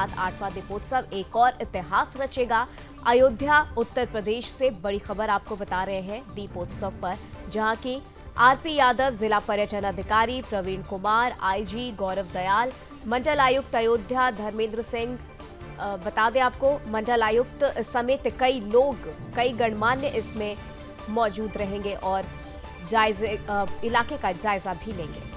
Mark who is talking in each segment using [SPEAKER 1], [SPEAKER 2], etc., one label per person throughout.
[SPEAKER 1] साथ 8वां दीपोत्सव एक और इतिहास रचेगा। अयोध्या उत्तर प्रदेश से बड़ी खबर आपको बता रहे हैं दीपोत्सव पर, जहां की आरपी यादव, जिला पर्यटन अधिकारी प्रवीण कुमार, आईजी गौरव दयाल, मंडल आयुक्त अयोध्या धर्मेंद्र सिंह, बता दें आपको मंडल आयुक्त समेत कई लोग, कई गणमान्य इसमें मौजूद रहेंगे और इलाके का जायजा भी लेंगे।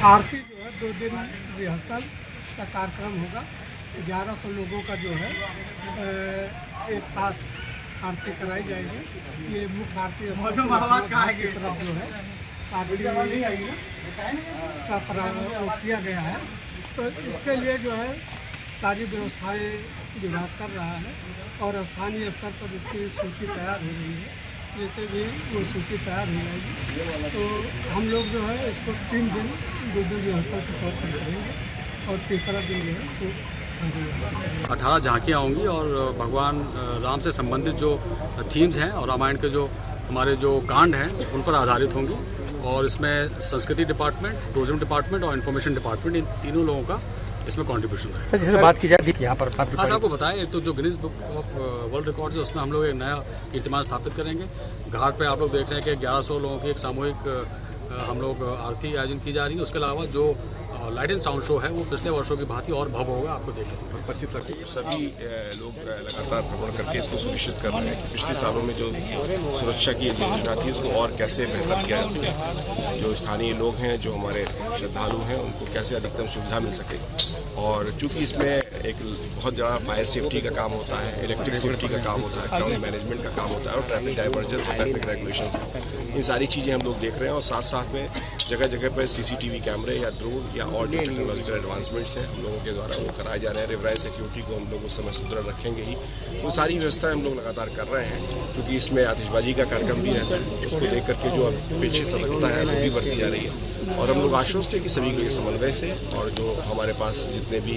[SPEAKER 2] आरती जो है 2 दिन रिहर्सल का कार्यक्रम होगा। 1100 लोगों का जो है एक साथ आरती कराई जाएगी। ये मुख्य आरती की तरफ जो है आरती का प्रारंभ किया गया है, तो इसके लिए जो है सारी व्यवस्थाएं विभाग कर रहा है और स्थानीय स्तर पर इसकी सूची तैयार हो रही है। जैसे भी वो सूची तैयार हो जाएगी तो हम लोग जो है इसको 2 दिन रिहर्सल के तौर पर करेंगे और तीसरा दिन जो है तो
[SPEAKER 3] 18 झांकियाँ होंगी और भगवान राम से संबंधित जो थीम्स हैं और रामायण के जो हमारे जो कांड हैं उन पर आधारित होंगी। और इसमें संस्कृति डिपार्टमेंट, टूरिज्म डिपार्टमेंट और इन्फॉर्मेशन डिपार्टमेंट, इन तीनों लोगों का इसमें कंट्रीब्यूशन है।
[SPEAKER 4] सर जैसे बात की जाए यहाँ पर
[SPEAKER 3] हाँ, आपको बताएं, एक तो जो Guinness book of world records है उसमें हम लोग एक नया कीर्तिमान स्थापित करेंगे। घाट पे आप लोग देख रहे हैं कि 1100 लोगों की एक सामूहिक हम लोग आरती आयोजन की जा रही है। उसके अलावा जो लाइट एंड साउंड शो है वो पिछले वर्षों की भांति और भव्य होगा, आपको देखिए।
[SPEAKER 5] 25 लाख सभी लोग लगातार भ्रमण करके इसको सुनिश्चित कर रहे हैं कि पिछले सालों में जो सुरक्षा की योजना थी उसको और कैसे बेहतर किया जा सके, जो स्थानीय लोग हैं, जो हमारे श्रद्धालु हैं, उनको कैसे अधिकतम सुविधा मिल सके। और चूंकि इसमें एक बहुत ज़्यादा फायर सेफ्टी का काम होता है, इलेक्ट्रिक सेफ्टी का काम होता है, क्राउड मैनेजमेंट का काम होता है और ट्रैफिक डाइवर्जेंस और ट्रैफिक रेगुलेशंस का, इन सारी चीज़ें हम लोग देख रहे हैं। और साथ साथ में जगह जगह पर CCTV कैमरे या ड्रोन या और जो टेक्नोलॉजिकल एडवांसमेंट्स हैं हम लोगों के द्वारा वो कराए जा रहे हैं। रिवराइज सिक्योरिटी को हम लोग उस समय सुदृढ़ रखेंगे ही। वो सारी व्यवस्थाएं हम लोग लगातार कर रहे हैं, क्योंकि इसमें आतिशबाजी का कार्यक्रम भी रहता है, उसको देख करके जो अपेक्षित सतर्कता है वो भी बरती जा रही है। और हम लोग आश्वस्त हैं कि सभी के समन्वय से और जो हमारे पास जितने भी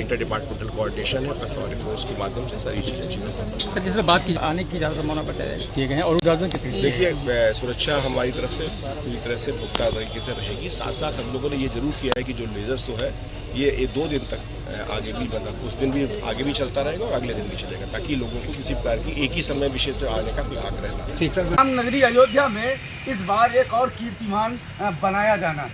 [SPEAKER 5] इंटर डिपार्टमेंटल कोऑर्डिनेशन है प्लस हमारे फोर्स के माध्यम से सारी चीज़ें अच्छी तरह से।
[SPEAKER 4] जैसे बात की आने की ज़्यादा संभावना बताया किए गए हैं और
[SPEAKER 5] देखिए सुरक्षा हमारी तरफ से पूरी तरह से पुख्ता तरीके से रहेगी। साथ साथ हम लोगों ने ये जरूर किया है कि जो लेजर शो है ये 2 दिन तक आगे भी, मतलब उस दिन भी आगे भी चलता रहेगा और अगले दिन भी चलेगा, ताकि लोगों को किसी प्रकार की एक ही समय विशेष में आने का कोई आग्रह नहीं।
[SPEAKER 4] ठीक है।
[SPEAKER 6] राम नगरी अयोध्या में इस बार एक और कीर्तिमान बनाया जाना है।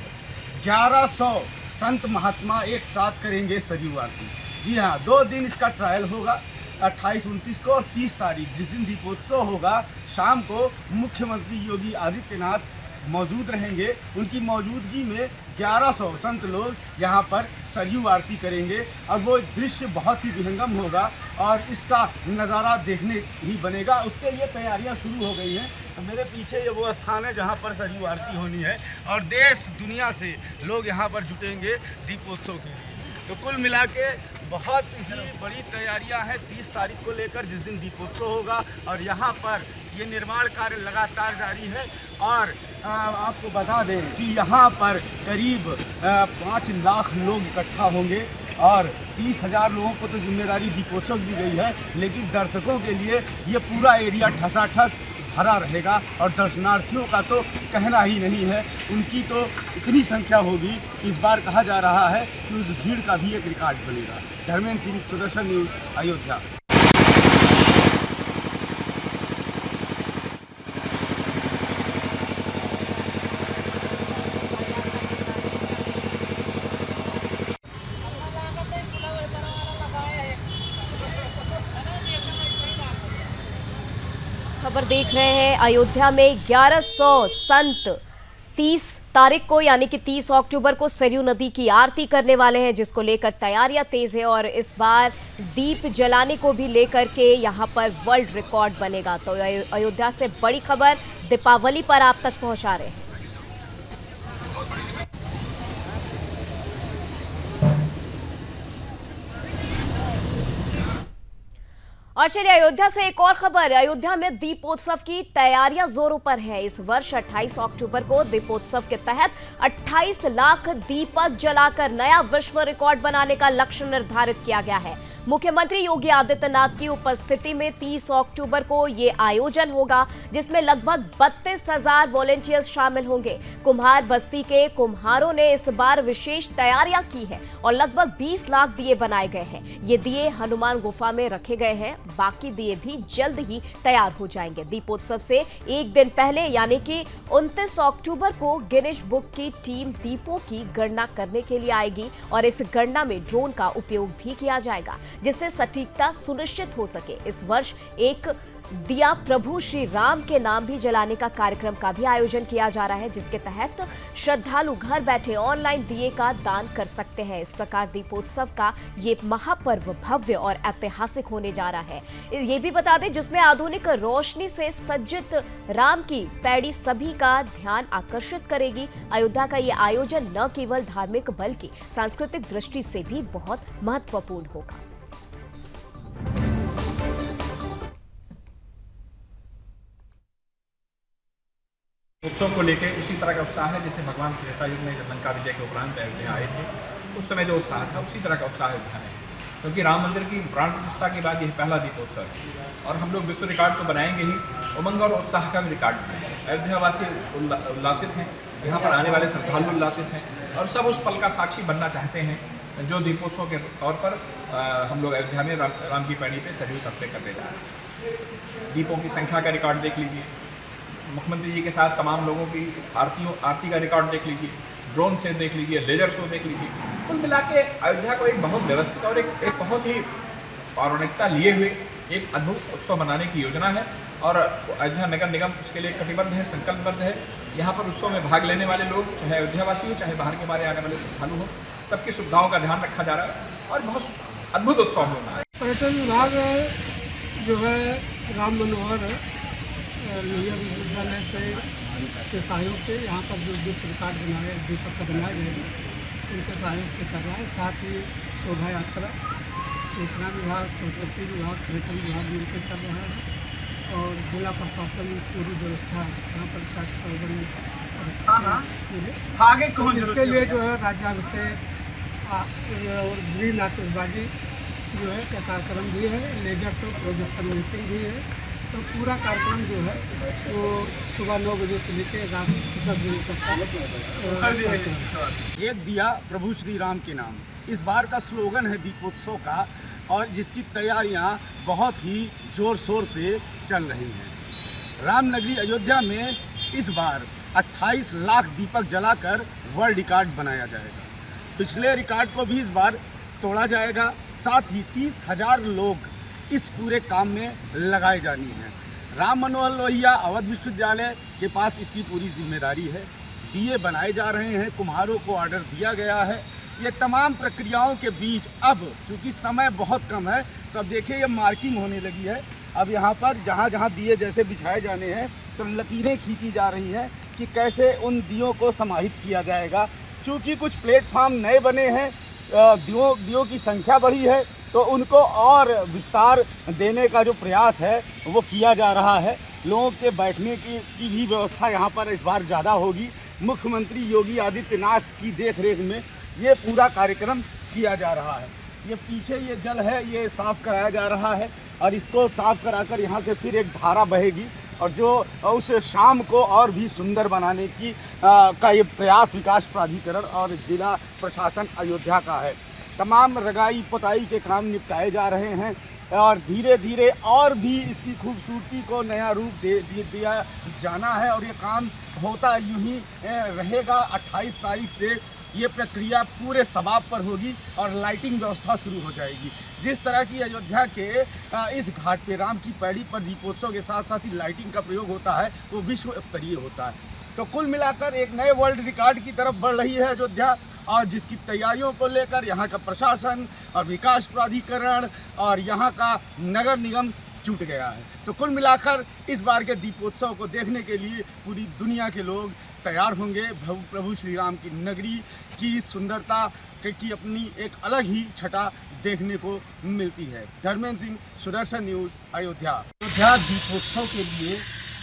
[SPEAKER 6] 1100 संत महात्मा एक साथ करेंगे सरयू आरती। जी हाँ, 2 दिन इसका ट्रायल होगा, 28, 29 को और 30 तारीख जिस दिन दीपोत्सव होगा शाम को मुख्यमंत्री योगी आदित्यनाथ मौजूद रहेंगे। उनकी मौजूदगी में 1100 संत लोग यहाँ पर सरयू आरती करेंगे और वो दृश्य बहुत ही विहंगम होगा और इसका नज़ारा देखने ही बनेगा। उसके लिए तैयारियाँ शुरू हो गई हैं। मेरे पीछे ये वो स्थान है जहाँ पर सरयू आरती होनी है और देश दुनिया से लोग यहाँ पर जुटेंगे दीपोत्सव के लिए। तो कुल मिला के बहुत ही बड़ी तैयारियां हैं 30 तारीख को लेकर, जिस दिन दीपोत्सव होगा। और यहाँ पर ये निर्माण कार्य लगातार जारी है। और आपको बता दें कि यहाँ पर करीब 5 लाख लोग इकट्ठा होंगे और 30,000 लोगों को तो जिम्मेदारी दीपोत्सव दी गई है, लेकिन दर्शकों के लिए ये पूरा एरिया ठसाठस भरा रहेगा। और दर्शनार्थियों का तो कहना ही नहीं है, उनकी तो इतनी संख्या होगी कि इस बार कहा जा रहा है कि उस भीड़ का भी एक रिकॉर्ड बनेगा। धर्मेंद्र सिंह, सुदर्शन न्यूज़, अयोध्या।
[SPEAKER 1] खबर देख रहे हैं, अयोध्या में 1100 संत 30 तारीख को यानी कि 30 अक्टूबर को सरयू नदी की आरती करने वाले हैं, जिसको लेकर तैयारियां तेज है। और इस बार दीप जलाने को भी लेकर के यहां पर वर्ल्ड रिकॉर्ड बनेगा। तो अयोध्या से बड़ी खबर दीपावली पर आप तक पहुंचा रहे हैं। और चलिए अयोध्या से एक और खबर। अयोध्या में दीपोत्सव की तैयारियां जोरों पर है। इस वर्ष 28 अक्टूबर को दीपोत्सव के तहत 28 लाख दीपक जलाकर नया विश्व रिकॉर्ड बनाने का लक्ष्य निर्धारित किया गया है। मुख्यमंत्री योगी आदित्यनाथ की उपस्थिति में 30 अक्टूबर को ये आयोजन होगा, जिसमें लगभग 32,000 वॉलंटियर्स शामिल होंगे। कुम्हार बस्ती के कुम्हारों ने इस बार विशेष तैयारियां की है और लगभग 20 लाख दिए बनाए गए हैं। ये दिए हनुमान गुफा में रखे गए हैं। बाकी दिए भी जल्द ही तैयार हो जाएंगे। दीपोत्सव से एक दिन पहले यानी कि 29 अक्टूबर को गिनीज बुक की टीम दीपों की गणना करने के लिए आएगी और इस गणना में ड्रोन का उपयोग भी किया जाएगा, जिससे सटीकता सुनिश्चित हो सके। इस वर्ष एक दिया प्रभु श्री राम के नाम भी जलाने का कार्यक्रम का भी आयोजन किया जा रहा है, जिसके तहत श्रद्धालु घर बैठे ऑनलाइन दिए का दान कर सकते हैं। इस प्रकार दीपोत्सव का ये महापर्व भव्य और ऐतिहासिक होने जा रहा है। ये भी बता दें, जिसमें आधुनिक रोशनी से सज्जित राम की पैड़ी सभी का ध्यान आकर्षित करेगी। अयोध्या का ये आयोजन न केवल धार्मिक बल्कि सांस्कृतिक दृष्टि से भी बहुत महत्वपूर्ण होगा।
[SPEAKER 7] उत्सव को लेकर उसी तरह का उत्साह है जैसे भगवान त्रेता युग में जब लंका विजय के उपरांत अयोध्या आए थे, उस समय जो उत्साह था उसी तरह का उत्साह अयोध्या में, क्योंकि राम मंदिर की प्राण प्रतिष्ठा के बाद यह पहला दीपोत्सव है और हम लोग विश्व रिकॉर्ड तो बनाएंगे ही, उमंग और उत्साह का भी रिकॉर्ड बनाएंगे। अयोध्यावासी उल्लासित हैं, यहाँ पर आने वाले श्रद्धालु उल्लासित हैं और सब उस पल का साक्षी बनना चाहते हैं जो दीपोत्सव के तौर पर हम लोग अयोध्या में राम की पैड़ी पर सरयू तट पे करने जा रहे हैं। दीपों की संख्या का रिकॉर्ड देख लीजिए, मुख्यमंत्री जी के साथ तमाम लोगों की आरती का रिकॉर्ड देख लीजिए, ड्रोन से देख लीजिए, लेजर शो देख लीजिए। कुल मिला के अयोध्या को एक बहुत व्यवस्थित और एक बहुत ही पौराणिकता लिए हुए एक अद्भुत उत्सव मनाने की योजना है और अयोध्या नगर निगम उसके लिए कटिबद्ध है, संकल्पबद्ध है। यहाँ पर उत्सव में भाग लेने वाले लोग चाहे अयोध्यावासी हो चाहे बाहर के हमारे आने वाले श्रद्धालु हो, सबकी सुविधाओं का ध्यान रखा जा रहा है और बहुत अद्भुत उत्सव होना है।
[SPEAKER 2] पर्यटन विभाग जो है राम मनोहर लोहिया विश्वविद्यालय से के सहयोग से यहाँ पर जो विश्व रिकॉर्ड बनाए दीपक का बनाए गए हैं उनके सहयोग से कर रहा है। साथ ही शोभा यात्रा सूचना विभाग, संस्कृति विभाग, पर्यटन विभाग मिलकर कर रहा है और जिला प्रशासन पूरी व्यवस्था यहाँ पर पूरे इसके लिए जो है राज्याभिषेक और ग्रीन आतिशबाजी जो है का कार्यक्रम भी है, लेजर शो प्रोजेक्शन मीटिंग भी है। तो पूरा कार्यक्रम जो है वो सुबह 9 बजे से लेकर रात 10 बजे तक।
[SPEAKER 6] एक दिया प्रभु श्री राम के नाम इस बार का स्लोगन है दीपोत्सव का और जिसकी तैयारियां बहुत ही जोर शोर से चल रही हैं। रामनगरी अयोध्या में इस बार 28 लाख दीपक जलाकर वर्ल्ड रिकॉर्ड बनाया जाएगा। पिछले रिकॉर्ड को भी इस बार तोड़ा जाएगा। साथ ही 30,000 लोग इस पूरे काम में लगाए जानी है। राम मनोहर लोहिया अवध विश्वविद्यालय के पास इसकी पूरी जिम्मेदारी है। दिए बनाए जा रहे हैं, कुम्हारों को ऑर्डर दिया गया है। ये तमाम प्रक्रियाओं के बीच अब चूँकि समय बहुत कम है तो अब देखिए ये मार्किंग होने लगी है। अब यहाँ पर जहाँ जहाँ दिए जैसे बिछाए जाने हैं तो लकीरें खींची जा रही हैं कि कैसे उन दियों को समाहित किया जाएगा। चूँकि कुछ प्लेटफार्म नए बने हैं, दियों की संख्या बढ़ी है तो उनको और विस्तार देने का जो प्रयास है वो किया जा रहा है। लोगों के बैठने की भी व्यवस्था यहाँ पर इस बार ज़्यादा होगी। मुख्यमंत्री योगी आदित्यनाथ की देखरेख में ये पूरा कार्यक्रम किया जा रहा है। ये पीछे ये जल है ये साफ़ कराया जा रहा है और इसको साफ़ कराकर यहाँ से फिर एक धारा बहेगी और जो उस शाम को और भी सुंदर बनाने की का ये प्रयास विकास प्राधिकरण और जिला प्रशासन अयोध्या का है। तमाम रंगाई पुताई के काम निपटाए जा रहे हैं और धीरे धीरे और भी इसकी खूबसूरती को नया रूप दिया जाना है और ये काम होता यूं ही रहेगा। 28 तारीख से ये प्रक्रिया पूरे शबाब पर होगी और लाइटिंग व्यवस्था शुरू हो जाएगी। जिस तरह की अयोध्या के इस घाट पे राम की पैड़ी पर दीपोत्सव के साथ साथ ही लाइटिंग का प्रयोग होता है वो विश्व स्तरीय होता है। तो कुल मिलाकर एक नए वर्ल्ड रिकॉर्ड की तरफ बढ़ रही है अयोध्या और जिसकी तैयारियों को लेकर यहाँ का प्रशासन और विकास प्राधिकरण और यहाँ का नगर निगम जुट गया है। तो कुल मिलाकर इस बार के दीपोत्सव को देखने के लिए पूरी दुनिया के लोग तैयार होंगे। प्रभु श्री राम की नगरी की सुंदरता की अपनी एक अलग ही छटा देखने को मिलती है। धर्मेंद्र सिंह, सुदर्शन न्यूज़, अयोध्या। अयोध्या दीपोत्सव के लिए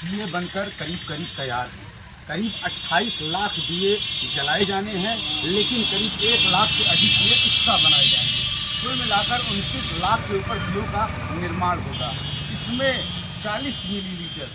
[SPEAKER 6] दिए बनकर करीब तैयार हैं। करीब 28 लाख दिए जलाए जाने हैं, लेकिन करीब 1 लाख से अधिक दिए एक्स्ट्रा बनाए जाएंगे। कुल मिलाकर 29 लाख के ऊपर दियों का निर्माण होगा। इसमें 40 मिलीलीटर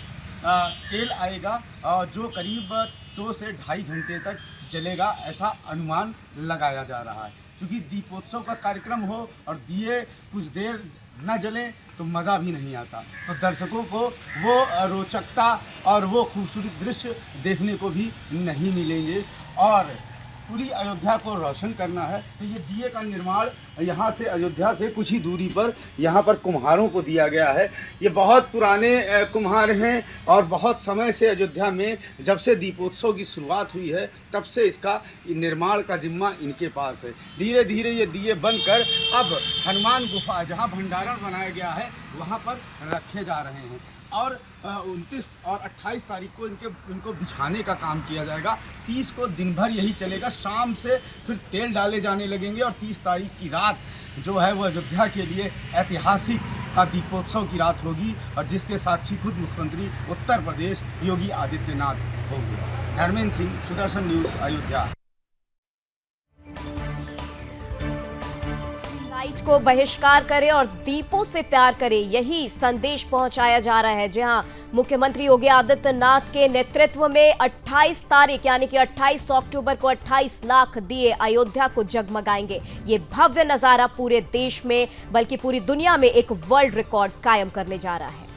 [SPEAKER 6] तेल आएगा और जो करीब 2 से 2.5 घंटे तक जलेगा, ऐसा अनुमान लगाया जा रहा है। क्योंकि दीपोत्सव का कार्यक्रम हो और दिए कुछ देर न जलें तो मज़ा भी नहीं आता, तो दर्शकों को वो रोचकता और वो खूबसूरत दृश्य देखने को भी नहीं मिलेंगे। और पूरी अयोध्या को रोशन करना है तो ये दिए का निर्माण यहाँ से, अयोध्या से कुछ ही दूरी पर यहाँ पर कुम्हारों को दिया गया है। ये बहुत पुराने कुम्हार हैं और बहुत समय से अयोध्या में जब से दीपोत्सव की शुरुआत हुई है तब से इसका निर्माण का जिम्मा इनके पास है। धीरे धीरे ये दिए बनकर अब हनुमान गुफा, जहाँ भंडारण बनाया गया है, वहाँ पर रखे जा रहे हैं। और 29 और 28 तारीख को इनको बिछाने का काम किया जाएगा। 30 को दिन भर यही चलेगा, शाम से फिर तेल डाले जाने लगेंगे और 30 तारीख की रात जो है वो अयोध्या के लिए ऐतिहासिक दीपोत्सव की रात होगी और जिसके साक्षी खुद मुख्यमंत्री उत्तर प्रदेश योगी आदित्यनाथ होंगे। धर्मेंद्र सिंह, सुदर्शन न्यूज़, अयोध्या।
[SPEAKER 1] लाइट को बहिष्कार करें और दीपों से प्यार करें, यही संदेश पहुंचाया जा रहा है। जहां मुख्यमंत्री योगी आदित्यनाथ के नेतृत्व में 28 तारीख यानी कि 28 अक्टूबर को 28 लाख दिए अयोध्या को जगमगाएंगे। ये भव्य नजारा पूरे देश में बल्कि पूरी दुनिया में एक वर्ल्ड रिकॉर्ड कायम करने जा रहा है।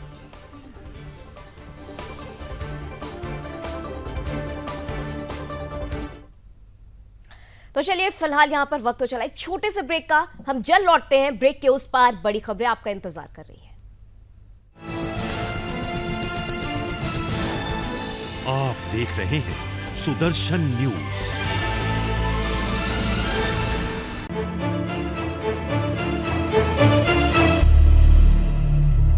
[SPEAKER 1] तो चलिए फिलहाल यहां पर वक्त तो चला एक छोटे से ब्रेक का, हम जल्द लौटते हैं। ब्रेक के उस पार बड़ी खबरें आपका इंतजार कर रही हैं।
[SPEAKER 8] आप देख रहे हैं सुदर्शन न्यूज।